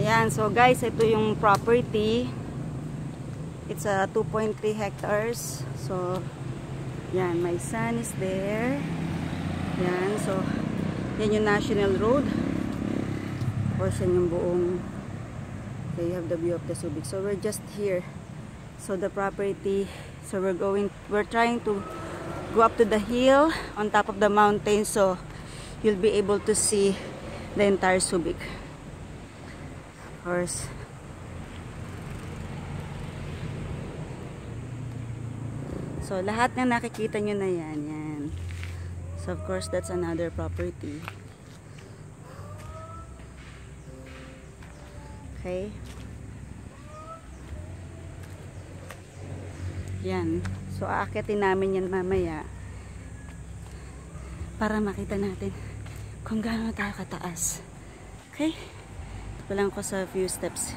Yan, so guys, ito yung property. It's a 2.3 hectares. So, yan, my son is there. Yan, so, yan yung National Road. Of course, yan yung buong, okay, you have the view of the Subic. So, we're just here. So, the property, so we're trying to go up to the hill on top of the mountain. So, you'll be able to see the entire Subic. Of course. So, lahat na nakikita nyo na yan. Yan. So, of course, that's another property. Okay. Yan. So, aakitin namin yan mamaya para makita natin kung gaano tayo kataas. Okay? Ito lang ko sa few steps.